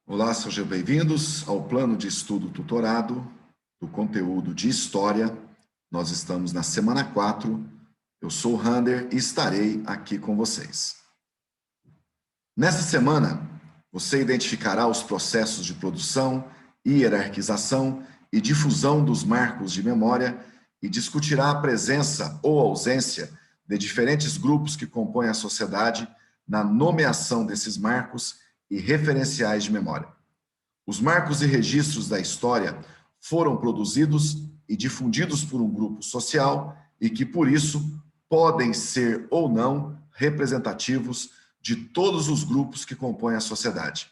Olá, sejam bem-vindos ao plano de estudo tutorado do conteúdo de História. Nós estamos na semana 4. Eu sou o Rander e estarei aqui com vocês. Nesta semana, você identificará os processos de produção, hierarquização e difusão dos marcos de memória e discutirá a presença ou ausência de diferentes grupos que compõem a sociedade na nomeação desses marcos e referenciais de memória. Os marcos e registros da história foram produzidos e difundidos por um grupo social e que, por isso, podem ser ou não representativos de todos os grupos que compõem a sociedade.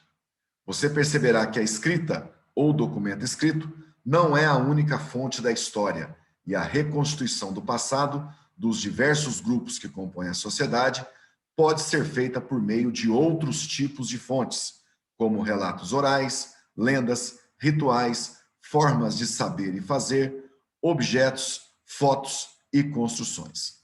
Você perceberá que a escrita ou documento escrito não é a única fonte da história e a reconstituição do passado dos diversos grupos que compõem a sociedade pode ser feita por meio de outros tipos de fontes, como relatos orais, lendas, rituais, formas de saber e fazer, objetos, fotos e construções.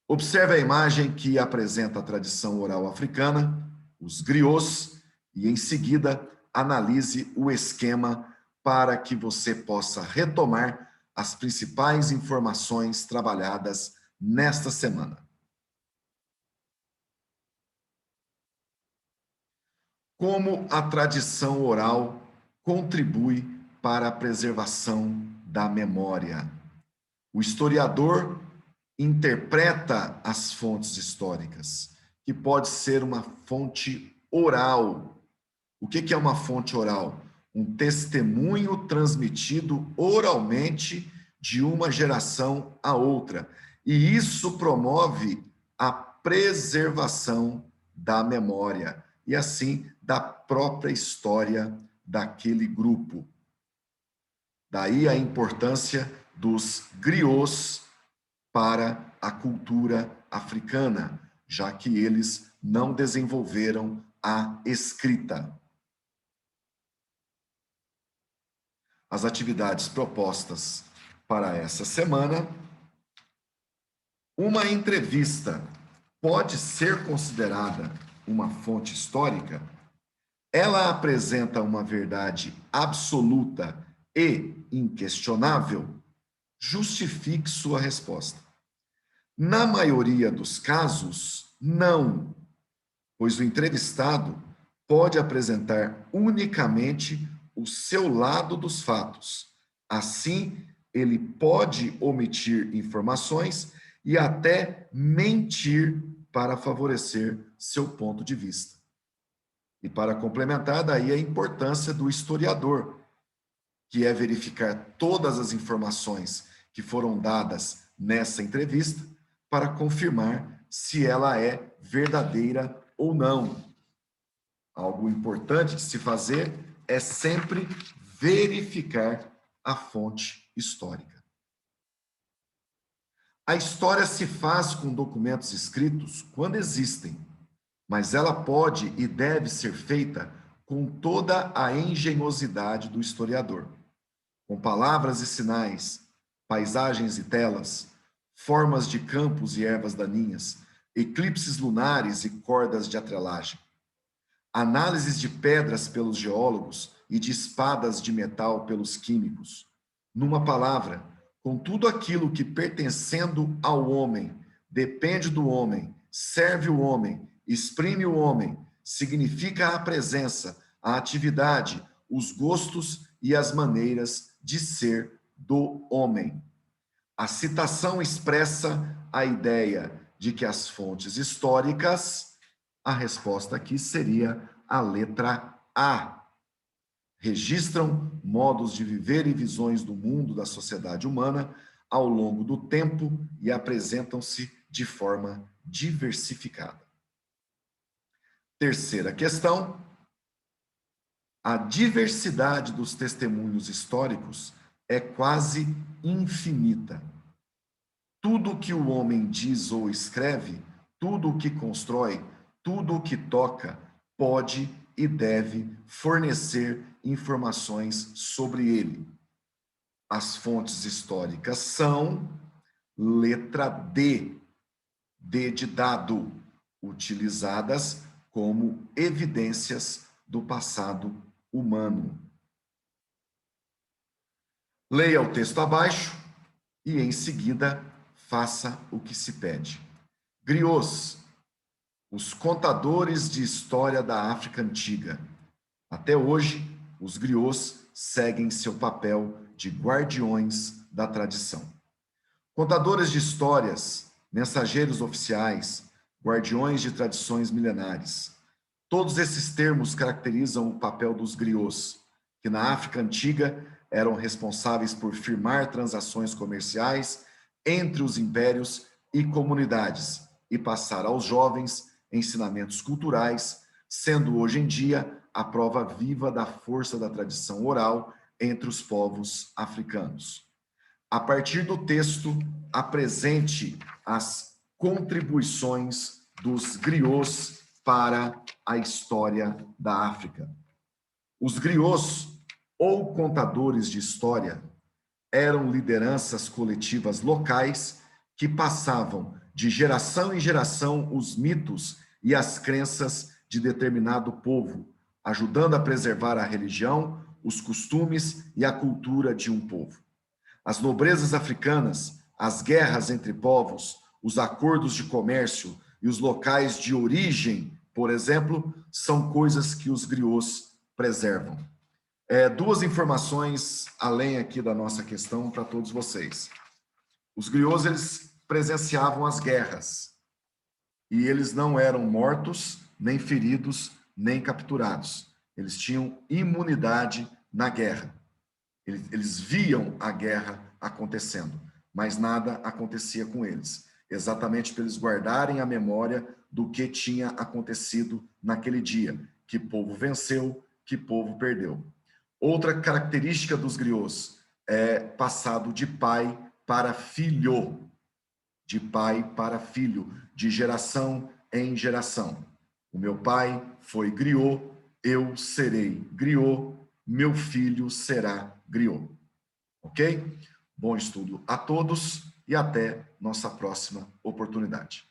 Observe a imagem que apresenta a tradição oral africana, os griots, e em seguida analise o esquema para que você possa retomar as principais informações trabalhadas nesta semana. Como a tradição oral contribui para a preservação da memória? O historiador interpreta as fontes históricas, que pode ser uma fonte oral. O que é uma fonte oral? Um testemunho transmitido oralmente de uma geração a outra. E isso promove a preservação da memória e, assim, da própria história daquele grupo. Daí a importância dos griots para a cultura africana, já que eles não desenvolveram a escrita. As atividades propostas para essa semana: uma entrevista pode ser considerada uma fonte histórica? Ela apresenta uma verdade absoluta e inquestionável? Justifique sua resposta. Na maioria dos casos, não, pois o entrevistado pode apresentar unicamente o seu lado dos fatos. Assim, ele pode omitir informações e até mentir para favorecer seu ponto de vista. E para complementar, daí a importância do historiador, que é verificar todas as informações que foram dadas nessa entrevista para confirmar se ela é verdadeira ou não. Algo importante de se fazer é sempre verificar a fonte histórica. A história se faz com documentos escritos quando existem, mas ela pode e deve ser feita com toda a engenhosidade do historiador, com palavras e sinais, paisagens e telas, formas de campos e ervas daninhas, eclipses lunares e cordas de atrelagem, análises de pedras pelos geólogos e de espadas de metal pelos químicos. Numa palavra, com tudo aquilo que, pertencendo ao homem, depende do homem, serve o homem, exprime o homem, significa a presença, a atividade, os gostos e as maneiras de ser do homem. A citação expressa a ideia de que as fontes históricas, a resposta aqui seria a letra A, registram modos de viver e visões do mundo da sociedade humana ao longo do tempo e apresentam-se de forma diversificada. Terceira questão: a diversidade dos testemunhos históricos é quase infinita. Tudo o que o homem diz ou escreve, tudo o que constrói, tudo o que toca, pode e deve fornecer informações sobre ele. As fontes históricas são letra D, D de dado, utilizadas como evidências do passado humano. Leia o texto abaixo e, em seguida, faça o que se pede. Griots, os contadores de história da África Antiga. Até hoje, os griots seguem seu papel de guardiões da tradição. Contadores de histórias, mensageiros oficiais, guardiões de tradições milenares. Todos esses termos caracterizam o papel dos griots, que na África Antiga eram responsáveis por firmar transações comerciais entre os impérios e comunidades e passar aos jovens ensinamentos culturais, sendo hoje em dia a prova viva da força da tradição oral entre os povos africanos. A partir do texto, apresente as contribuições dos griots para a história da África. Os griots, ou contadores de história, eram lideranças coletivas locais que passavam de geração em geração os mitos e as crenças de determinado povo, ajudando a preservar a religião, os costumes e a cultura de um povo. As nobrezas africanas, as guerras entre povos, os acordos de comércio e os locais de origem, por exemplo, são coisas que os griots preservam. Duas informações além aqui da nossa questão para todos vocês. Os griots, eles presenciavam as guerras e eles não eram mortos, nem feridos, nem capturados. Eles tinham imunidade na guerra. Eles viam a guerra acontecendo, mas nada acontecia com eles, exatamente para eles guardarem a memória do que tinha acontecido naquele dia, que povo venceu, que povo perdeu. Outra característica dos griots é passado de pai para filho, de pai para filho, de geração em geração. O meu pai foi griot, eu serei griot, meu filho será griot. Ok? Bom estudo a todos e até nossa próxima oportunidade.